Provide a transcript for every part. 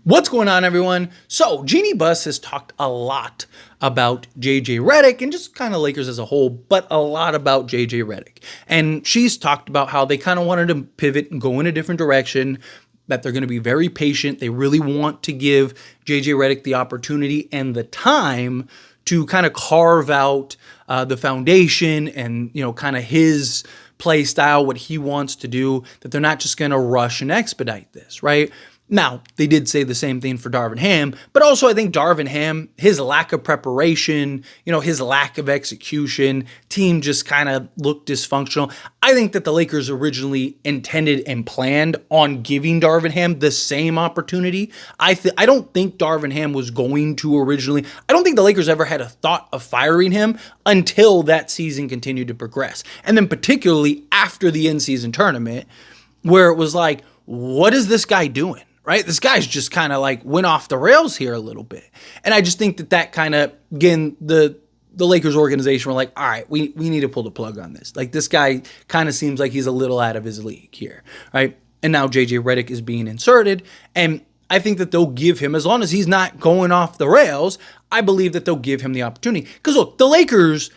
What's going on, everyone? So, Jeanie Buss has talked a lot about JJ Redick and just kind of Lakers as a whole, but a lot about JJ Redick. And she's talked about how they kind of wanted to pivot and go in a different direction, that they're going to be very patient. They really want to give JJ Redick the opportunity and the time to kind of carve out the foundation and, kind of his play style, what he wants to do, that they're not just going to rush and expedite this, right? Now, they did say the same thing for Darvin Ham, but also I think Darvin Ham, his lack of preparation, his lack of execution, team just kind of looked dysfunctional. I think that the Lakers originally intended and planned on giving Darvin Ham the same opportunity. I don't think Darvin Ham was going to originally. I don't think the Lakers ever had a thought of firing him until that season continued to progress. And then particularly after the in-season tournament, where it was like, what is this guy doing? Right? This guy's just kind of like went off the rails here a little bit. And I just think that kind of, again, the Lakers organization were like, all right, we need to pull the plug on this. Like, this guy kind of seems like he's a little out of his league here, right? And now JJ Redick is being inserted. And I think that they'll give him, as long as he's not going off the rails, I believe that they'll give him the opportunity. Because look, the Lakers,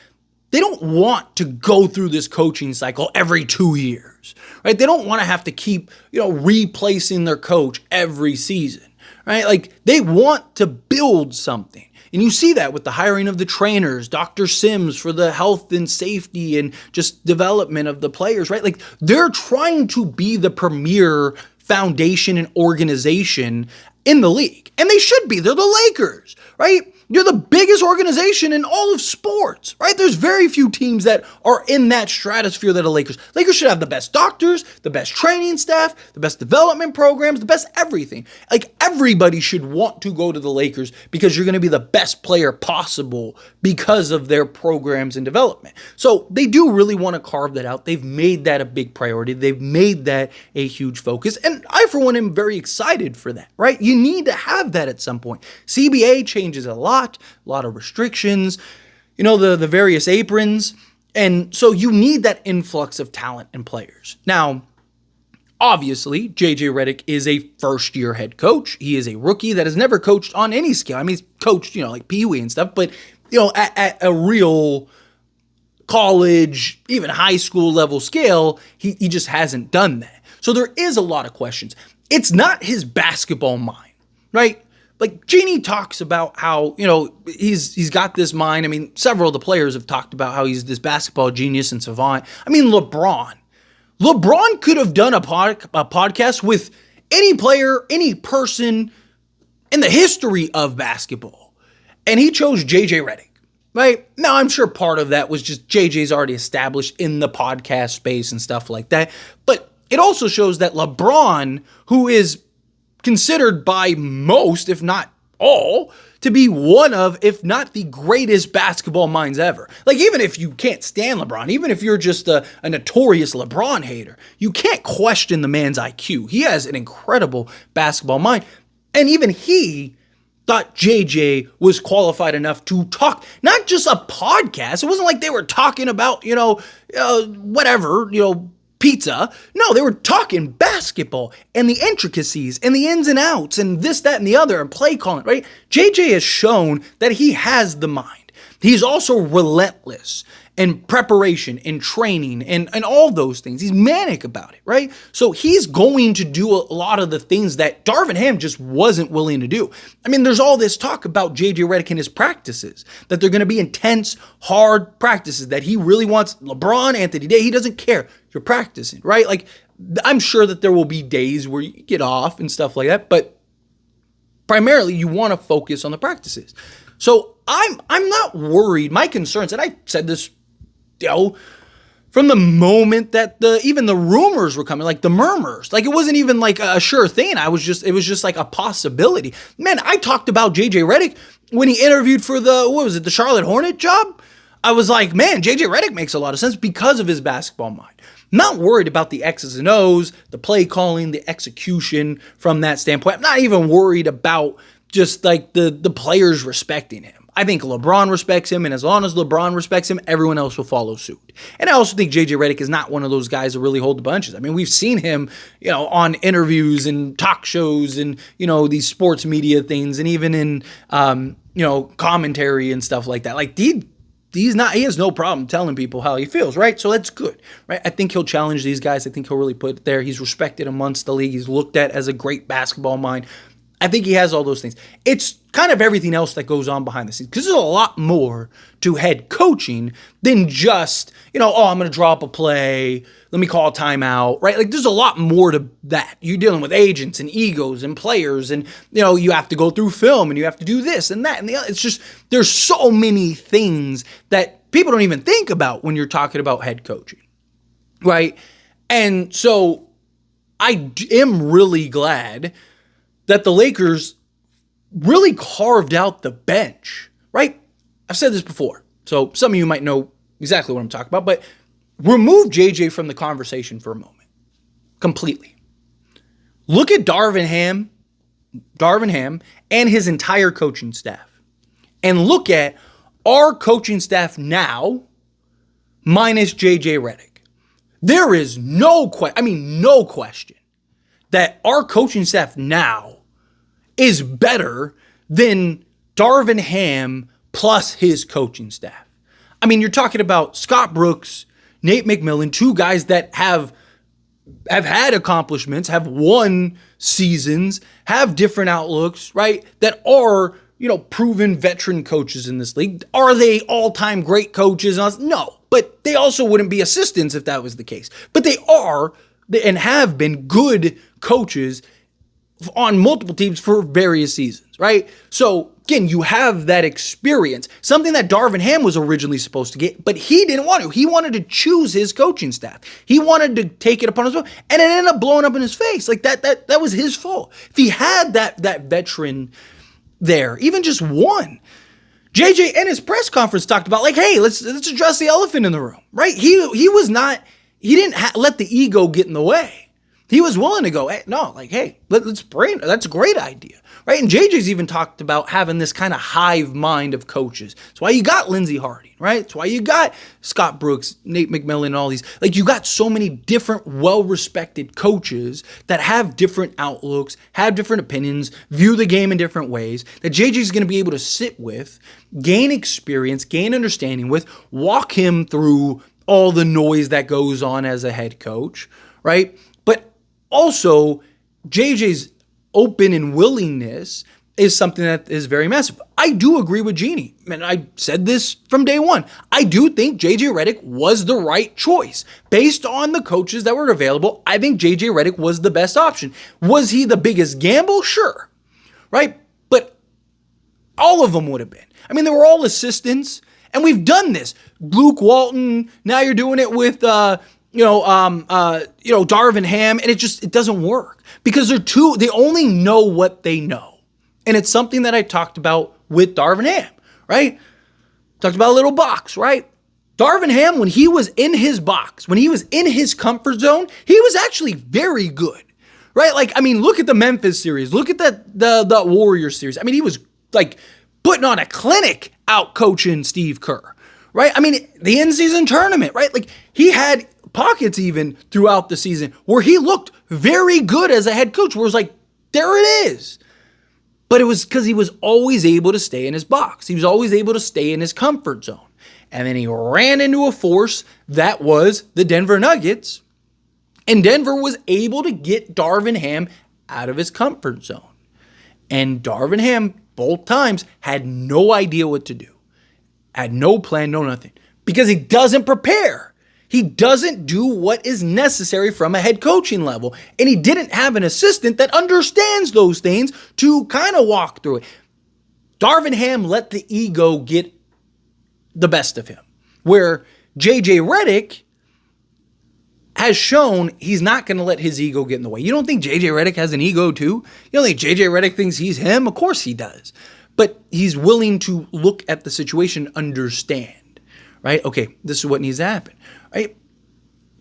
they don't want to go through this coaching cycle every 2 years, right? They don't want to have to keep, replacing their coach every season, right? Like, they want to build something. And you see that with the hiring of the trainers, Dr. Sims for the health and safety and just development of the players, right? Like, they're trying to be the premier foundation and organization in the league. And they should be. They're the Lakers, right? You're the biggest organization in all of sports, right? There's very few teams that are in that stratosphere that are Lakers. Lakers should have the best doctors, the best training staff, the best development programs, the best everything. Like, everybody should want to go to the Lakers because you're going to be the best player possible because of their programs and development. So they do really want to carve that out. They've made that a big priority. They've made that a huge focus. And I, for one, am very excited for that, right? You need to have that at some point. CBA changes a lot of restrictions, the various aprons. And so you need that influx of talent and players. Now, obviously, JJ Redick is a first-year head coach. He is a rookie that has never coached on any scale. I mean, he's coached, like Pee Wee and stuff, but, at a real college, even high school level scale, he just hasn't done that. So there is a lot of questions. It's not his basketball mind, right? Like, Jeanie talks about how, he's got this mind. I mean, several of the players have talked about how he's this basketball genius and savant. I mean, Lebron could have done a podcast with any player, any person in the history of basketball. And he chose JJ Redick, right? Now, I'm sure part of that was just JJ's already established in the podcast space and stuff like that. But it also shows that Lebron, who is considered by most, if not all, to be one of, if not the greatest basketball minds ever. Like, even if you can't stand LeBron, even if you're just a notorious LeBron hater, you can't question the man's IQ. He has an incredible basketball mind. And even he thought JJ was qualified enough to talk, not just a podcast. It wasn't like they were talking about, pizza. No, they were talking basketball and the intricacies and the ins and outs and this, that, and the other and play calling, right? JJ has shown that he has the mind. He's also relentless in preparation and training and all those things. He's manic about it, right? So he's going to do a lot of the things that Darvin Ham just wasn't willing to do. I mean, there's all this talk about JJ Redick and his practices, that they're going to be intense, hard practices, that he really wants LeBron, Anthony Davis. He doesn't care. You're practicing, right? Like, I'm sure that there will be days where you get off and stuff like that, but primarily you want to focus on the practices. So I'm not worried. My concerns, and I said this, from the moment that even the rumors were coming, like the murmurs, like it wasn't even like a sure thing. It was just like a possibility. Man, I talked about JJ Redick when he interviewed for the Charlotte Hornet job. I was like, man, JJ Redick makes a lot of sense because of his basketball mind. Not worried about the X's and O's, the play calling, the execution from that standpoint. I'm not even worried about just like the players respecting him. I think LeBron respects him, and as long as LeBron respects him, everyone else will follow suit. And I also think JJ Redick is not one of those guys that really hold the punches. I mean, we've seen him, on interviews and talk shows and, these sports media things, and even in, commentary and stuff like that. Like, he has no problem telling people how he feels, right? So that's good, right? I think he'll challenge these guys. I think he'll really put it there. He's respected amongst the league. He's looked at as a great basketball mind. I think he has all those things. It's kind of everything else that goes on behind the scenes, because there's a lot more to head coaching than just, I'm going to draw up a play, let me call a timeout, right? Like, there's a lot more to that. You're dealing with agents and egos and players, and, you have to go through film, and you have to do this and that and the other. It's just, there's so many things that people don't even think about when you're talking about head coaching, right? And so I am really glad that the Lakers really carved out the bench, right? I've said this before, so some of you might know exactly what I'm talking about, but remove JJ from the conversation for a moment, completely. Look at Darvin Ham and his entire coaching staff, and look at our coaching staff now minus JJ Redick. There is no question that our coaching staff now is better than Darvin Ham plus his coaching staff. I mean, you're talking about Scott Brooks, Nate McMillan, two guys that have had accomplishments, have won seasons, have different outlooks, right? That are, proven veteran coaches in this league. Are they all-time great coaches? No, but they also wouldn't be assistants if that was the case. But they are and have been good coaches on multiple teams for various seasons, right? So again, you have that experience, something that Darvin Ham was originally supposed to get, but he didn't want to. He wanted to choose his coaching staff. He wanted to take it upon himself, and it ended up blowing up in his face. Like that was his fault. If he had that veteran there, even just one, JJ in his press conference talked about, like, hey, let's address the elephant in the room, right? He didn't let the ego get in the way. He was willing to go, let's bring it. That's a great idea, right? And JJ's even talked about having this kind of hive mind of coaches. That's why you got Lindsey Harding, right? That's why you got Scott Brooks, Nate McMillan, and all these. Like, you got so many different, well-respected coaches that have different outlooks, have different opinions, view the game in different ways, that JJ's going to be able to sit with, gain experience, gain understanding with, walk him through all the noise that goes on as a head coach, right? But also, JJ's open and willingness is something that is very massive. I do agree with Jeanie, and I said this from day one. I do think JJ Redick was the right choice. Based on the coaches that were available, I think JJ Redick was the best option. Was he the biggest gamble? Sure, right? But all of them would have been. I mean, they were all assistants, and we've done this. Luke Walton, now you're doing it with Darvin Ham, and it doesn't work because they only know what they know. And it's something that I talked about with Darvin Ham, right? Talked about a little box, right? Darvin Ham, when he was in his box, when he was in his comfort zone, he was actually very good, right? Like, I mean, look at the Memphis series. Look at the Warriors series. I mean, he was like putting on a clinic out coaching Steve Kerr, right? I mean, the in-season tournament, right? Like, he had pockets even throughout the season where he looked very good as a head coach, where it was like, there it is. But it was because he was always able to stay in his box. He was always able to stay in his comfort zone. And then he ran into a force that was the Denver Nuggets. And Denver was able to get Darvin Ham out of his comfort zone. And Darvin Ham, both times, had no idea what to do. Had no plan, no nothing. Because he doesn't prepare. He doesn't do what is necessary from a head coaching level. And he didn't have an assistant that understands those things to kind of walk through it. Darvin Ham let the ego get the best of him. Where JJ Redick has shown he's not going to let his ego get in the way. You don't think JJ Redick has an ego too? You don't think JJ Redick thinks he's him? Of course he does. But he's willing to look at the situation, understand, right? Okay, this is what needs to happen. Right?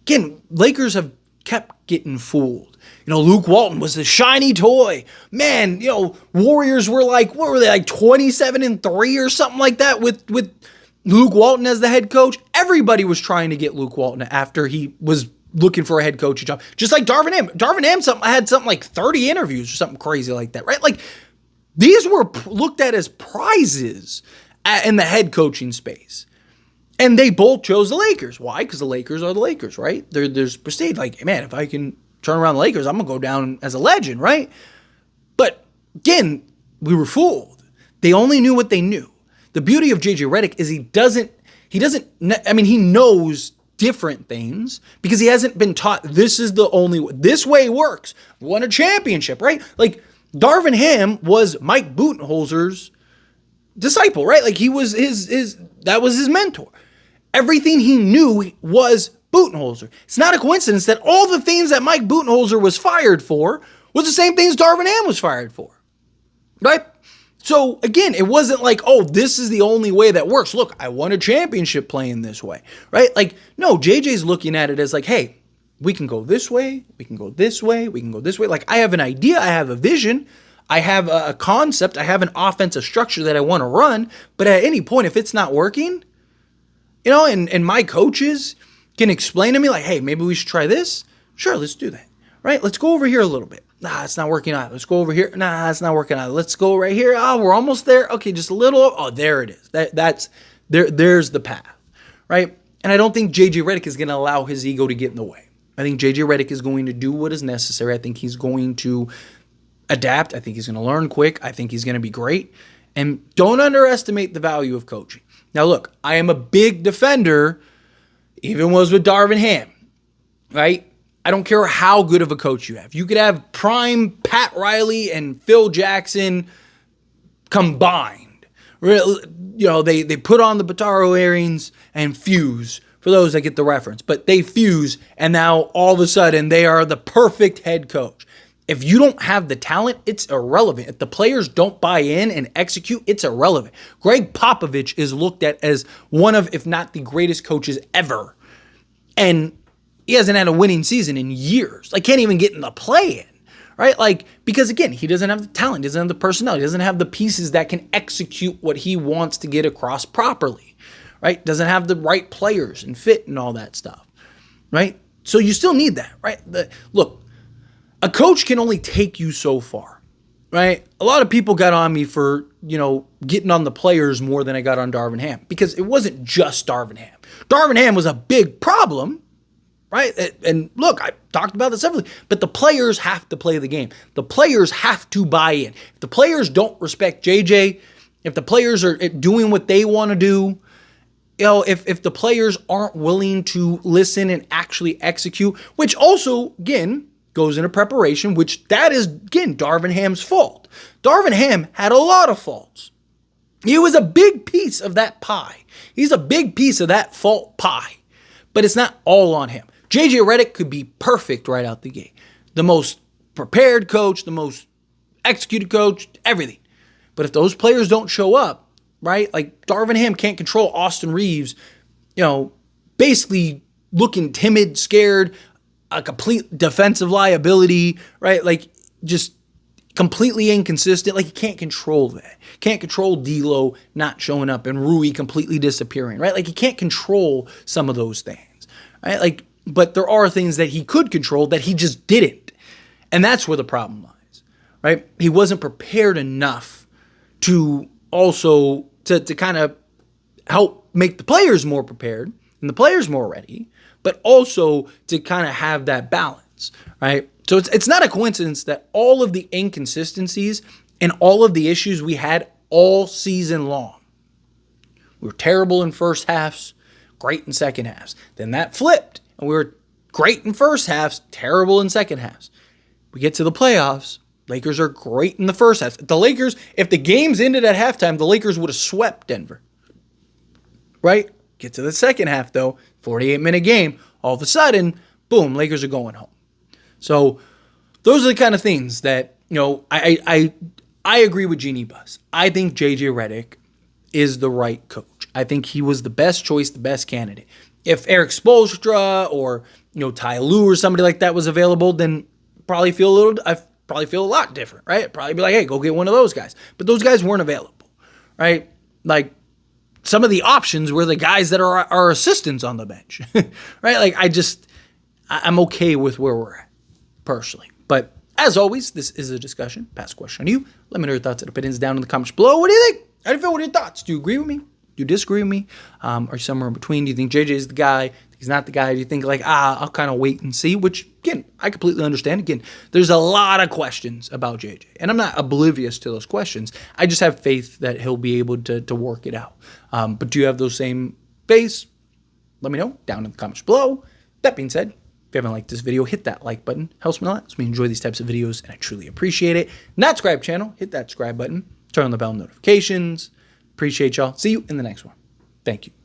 Again, Lakers have kept getting fooled. Luke Walton was the shiny toy. Man, Warriors were like, what were they, like 27-3 or something like that with Luke Walton as the head coach? Everybody was trying to get Luke Walton after he was looking for a head coaching job. Just like Darvin Ham. Darvin Ham had something like 30 interviews or something crazy like that, right? Like, these were looked at as prizes in the head coaching space. And they both chose the Lakers. Why? Because the Lakers are the Lakers, right? There's prestige. Like, man, if I can turn around the Lakers, I'm going to go down as a legend, right? But again, we were fooled. They only knew what they knew. The beauty of JJ Redick is he knows different things because he hasn't been taught this is the only way. This way works. Won a championship, right? Like, Darvin Ham was Mike Budenholzer's disciple, right? Like, he was that was his mentor. Everything he knew was Budenholzer. It's not a coincidence that all the things that Mike Budenholzer was fired for was the same things Darvin Ham was fired for, right? So again, it wasn't like, oh, this is the only way that works. Look, I won a championship playing this way, right? Like, no, JJ's looking at it as like, hey, we can go this way, we can go this way, we can go this way. Like, I have an idea, I have a vision, I have a concept, I have an offensive structure that I want to run, but at any point, if it's not working, and my coaches can explain to me like, hey, maybe we should try this. Sure, let's do that, right? Let's go over here a little bit. Nah, it's not working out. Let's go over here. Nah, it's not working out. Let's go right here. Oh, we're almost there. Okay, just a little. Oh, there it is. There's the path, right? And I don't think JJ Redick is going to allow his ego to get in the way. I think JJ Redick is going to do what is necessary. I think he's going to adapt. I think he's going to learn quick. I think he's going to be great. And don't underestimate the value of coaching. Now, look, I am a big defender, even was with Darvin Ham, right? I don't care how good of a coach you have. You could have prime Pat Riley and Phil Jackson combined. They put on the Bataro earrings and fuse, for those that get the reference. But they fuse, and now all of a sudden they are the perfect head coach. If you don't have the talent, it's irrelevant. If the players don't buy in and execute, it's irrelevant. Greg Popovich is looked at as one of, if not the greatest coaches ever. And he hasn't had a winning season in years. Like, can't even get in the play-in, right? Like, because again, he doesn't have the talent, he doesn't have the personnel, he doesn't have the pieces that can execute what he wants to get across properly, right? Doesn't have the right players and fit and all that stuff, right? So you still need that, right? Look, a coach can only take you so far, right? A lot of people got on me for, getting on the players more than I got on Darvin Ham because it wasn't just Darvin Ham. Darvin Ham was a big problem, right? And look, I talked about this separately, but the players have to play the game. The players have to buy in. If the players don't respect JJ, if the players are doing what they want to do, if the players aren't willing to listen and actually execute, which also, again, goes into preparation, which that is, again, Darvin Ham's fault. Darvin Ham had a lot of faults. He was a big piece of that pie. He's a big piece of that fault pie. But it's not all on him. JJ Redick could be perfect right out the gate. The most prepared coach, the most executed coach, everything. But if those players don't show up, right, like Darvin Ham can't control Austin Reeves, basically looking timid, scared, a complete defensive liability, right? Like, just completely inconsistent. Like, he can't control that. Can't control D'Lo not showing up and Rui completely disappearing, right? Like, he can't control some of those things, right? Like, but there are things that he could control that he just didn't. And that's where the problem lies, right? He wasn't prepared enough to also, to kind of help make the players more prepared and the players more ready, but also to kind of have that balance, right? So it's not a coincidence that all of the inconsistencies and all of the issues we had all season long. We were terrible in first halves, great in second halves. Then that flipped, and we were great in first halves, terrible in second halves. We get to the playoffs, Lakers are great in the first half. If the games ended at halftime, the Lakers would have swept Denver, right? Get to the second half, though, 48-minute game. All of a sudden, boom, Lakers are going home. So those are the kind of things that, I agree with Jeanie Buss. I think JJ Redick is the right coach. I think he was the best choice, the best candidate. If Eric Spoelstra or Ty Lue or somebody like that was available, then I probably feel a lot different, right? I'd probably be like, hey, go get one of those guys. But those guys weren't available, right? Like, some of the options were the guys that are our assistants on the bench, right? Like, I'm okay with where we're at, personally. But as always, this is a discussion. Pass a question on you. Let me know your thoughts and opinions down in the comments below. What do you think? How do you feel? What are your thoughts? Do you agree with me? Do you disagree with me? Are you somewhere in between? Do you think JJ is the guy? He's not the guy? Do you think like, I'll kind of wait and see? Which, again, I completely understand. Again, there's a lot of questions about JJ, and I'm not oblivious to those questions. I just have faith that he'll be able to work it out. But do you have those same faiths? Let me know down in the comments below. That being said, if you haven't liked this video, hit that like button. Helps me a lot. Helps me enjoy these types of videos, and I truly appreciate it. Not subscribe channel, hit that subscribe button. Turn on the bell notifications. Appreciate y'all. See you in the next one. Thank you.